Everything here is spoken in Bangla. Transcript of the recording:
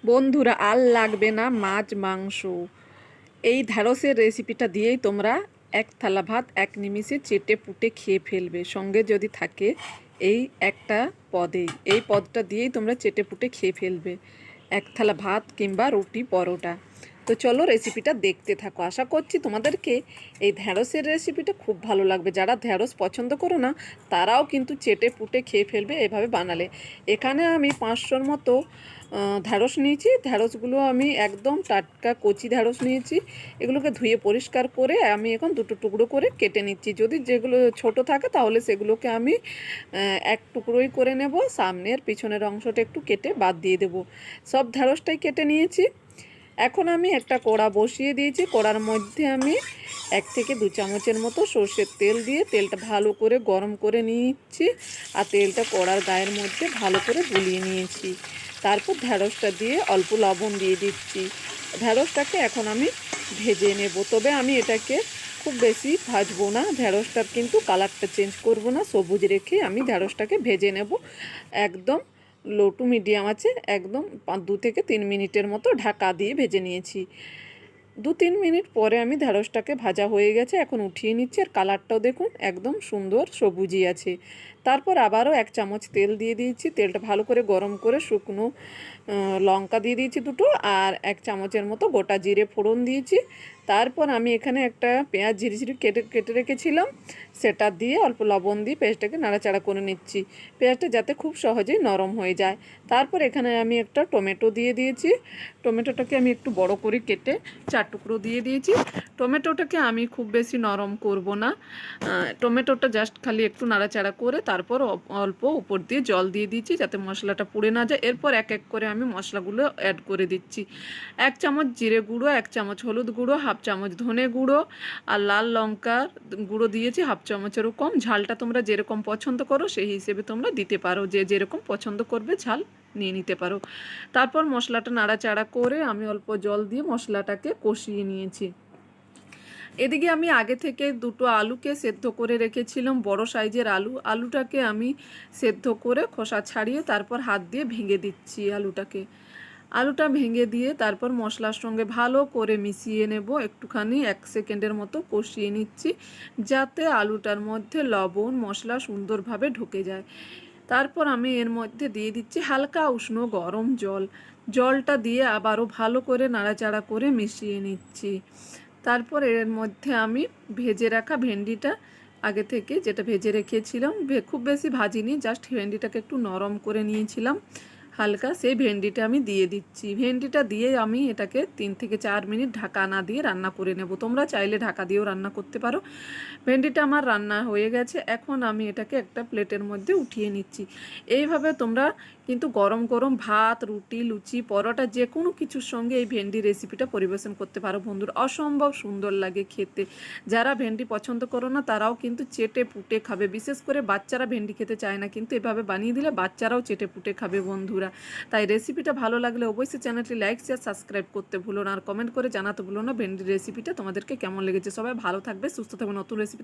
বন্ধুরা আর লাগবে না মাছ মাংস, এই ঢ্যাঁড়সের রেসিপিটা দিয়েই তোমরা এক থালা ভাত এক নিমিষে চেটে পুটে খেয়ে ফেলবে। সঙ্গে যদি থাকে এই একটা পদেই, এই পদটা দিয়েই তোমরা চেটে পুটে খেয়ে ফেলবে এক থালা ভাত কিংবা রুটি পরোটা। তো চলো রেসিপিটা দেখতে থাকো। আশা করছি তোমাদেরকে এই ঢ্যাঁড়সের রেসিপিটা খুব ভালো লাগবে। যারা ঢ্যাঁড়স পছন্দ করো না তারাও কিন্তু চেটে পুটে খেয়ে ফেলবে এভাবে বানালে। এখানে আমি 500-র মতো ঢ্যাঁড়স নিয়েছি। ঢ্যাঁড়সগুলো আমি একদম টাটকা কচি ঢ্যাঁড়স নিয়েছি। এগুলোকে ধুয়ে পরিষ্কার করে আমি এখন দুটো টুকরো করে কেটে নিচ্ছি। যদি যেগুলো ছোট থাকে তাহলে সেগুলোকে আমি এক টুকরোই করে নেব, সামনের পিছনের অংশটা একটু কেটে বাদ দিয়ে দেব। সব ঢ্যাঁড়সটাই কেটে নিয়েছি। এখন আমি একটা কড়া বসিয়ে দিয়েছি। কড়ার মধ্যে আমি 1 থেকে 2 চামচের মতো সর্ষের তেল দিয়ে তেলটা ভালো করে গরম করে নিচ্ছি। আর তেলটা কড়ার গায়ের মধ্যে ভালো করে গুলিয়ে নিয়েছি। তারপর ঢ্যাঁড়সটা দিয়ে অল্প লবণ দিয়ে দিচ্ছি। ঢ্যাঁড়সটাকে এখন আমি ভেজে নেব, তবে আমি এটাকে খুব বেশি ভাজবো না। ঢ্যাঁড়সটার কিন্তু কালারটা চেঞ্জ করব না, সবুজ রেখে আমি ঢ্যাঁড়সটাকে ভেজে নেব। একদম লো টু মিডিয়াম আছে, একদম 2 থেকে 3 মিনিটের মতো ঢাকা দিয়ে ভেজে নিয়েছি। 2-3 মিনিট পরে আমি ঢ্যাঁড়সটাকে ভাজা হয়ে গেছে, এখন উঠিয়ে নিচ্ছি। আর কালারটাও দেখুন একদম সুন্দর সবুজই আছে। তারপর আবারও 1 চামচ তেল দিয়ে দিয়েছি। তেলটা ভালো করে গরম করে শুকনো লঙ্কা দিয়ে দিয়েছি 2টো, আর 1 চামচের মতো গোটা জিরে ফোড়ন দিয়েছি। তারপর আমি এখানে একটা পেঁয়াজ ঝিরিঝিরি কেটে রেখেছিলাম, সেটা দিয়ে অল্প লবণ দিয়ে পেঁয়াজটাকে নাড়াচাড়া করে নিচ্ছি, পেঁয়াজটা যাতে খুব সহজেই নরম হয়ে যায়। তারপর এখানে আমি একটা টমেটো দিয়ে দিয়েছি। টমেটোটাকে আমি একটু বড় করে কেটে 4 টুকরো দিয়ে দিয়েছি। টমেটোটাকে আমি খুব বেশি নরম করব না, টমেটোটা জাস্ট খালি একটু নাড়াচাড়া করে তারপর অল্প উপর দিয়ে জল দিয়ে দিচ্ছি যাতে মশলাটা পুড়ে না যায়। এরপর এক এক করে আমি মশলাগুলো অ্যাড করে দিচ্ছি। 1 চামচ জিরে গুঁড়ো, 1 চামচ হলুদ গুঁড়ো, হাফ চামচ ধনে গুঁড়ো, আর লাল লঙ্কার গুঁড়ো দিয়েছি হাফ চামচেরও কম। ঝালটা তোমরা যেরকম পছন্দ করো সেই হিসেবে তোমরা দিতে পারো, যে যেরকম পছন্দ করবে ঝাল নিয়ে নিতে পারো। তারপর মশলাটা নাড়াচাড়া করে আমি অল্প জল দিয়ে মশলাটাকে কষিয়ে নিয়েছি। এদিকে আমি আগে থেকে 2টো আলুকে সেদ্ধ করে রেখেছিলাম, বড় সাইজের আলুটাকে আমি সেদ্ধ করে খোসা ছাড়িয়ে তারপর হাত দিয়ে ভেঙে দিচ্ছি আলুটা ভেঙে দিয়ে তারপর মশলার সঙ্গে ভালো করে মিশিয়ে নেব। একটুখানি 1 সেকেন্ডের মতো কষিয়ে নিচ্ছি যাতে আলুটার মধ্যে লবণ মশলা সুন্দরভাবে ঢুকে যায়। তারপর আমি এর মধ্যে দিয়ে দিচ্ছি হালকা উষ্ণ গরম জলটা দিয়ে আবারও ভালো করে নাড়াচাড়া করে মিশিয়ে নিচ্ছি। তারপর এর মধ্যে আমি ভেজে রাখা ভেন্ডিটা আগে থেকে যেটা ভেজে রেখেছিলাম, খুব বেশি ভাজিনি, জাস্ট ভেন্ডিটাকে একটু নরম করে নিয়েছিলাম হালকা, সেই ভেন্ডিটা আমি দিয়ে দিচ্ছি। ভেন্ডিটা দিয়ে আমি এটাকে 3 থেকে 4 মিনিট ঢাকা না দিয়ে রান্না করে নেব। তোমরা চাইলে ঢাকা দিয়েও রান্না করতে পারো। ভেন্ডিটা আমার রান্না হয়ে গেছে, এখন আমি এটাকে একটা প্লেটের মধ্যে উঠিয়ে নিচ্ছি। এইভাবে তোমরা কিন্তু গরম গরম ভাত, রুটি, লুচি, পরোটা যে কোনো কিছুর সঙ্গে এই ভেন্ডি রেসিপিটা পরিবেশন করতে পারো বন্ধুরা। অসম্ভব সুন্দর লাগে খেতে। যারা ভেন্ডি পছন্দ করো না তারাও কিন্তু চেটে পুটে খাবে। বিশেষ করে বাচ্চারা ভেন্ডি খেতে চায় না, কিন্তু এভাবে বানিয়ে দিলে বাচ্চারাও চেটে পুটে খাবে বন্ধুরা। তাই রেসিপিটা ভালো লাগলে অবশ্যই চ্যানেলটি লাইক, শেয়ার, সাবস্ক্রাইব করতে ভুলো না। আর কমেন্ট করে জানাতে ভুলো না ভেন্ডির রেসিপিটা তোমাদেরকে কেমন লেগেছে। সবাই ভালো থাকবে, সুস্থ থাকবে। নতুন রেসিপিতে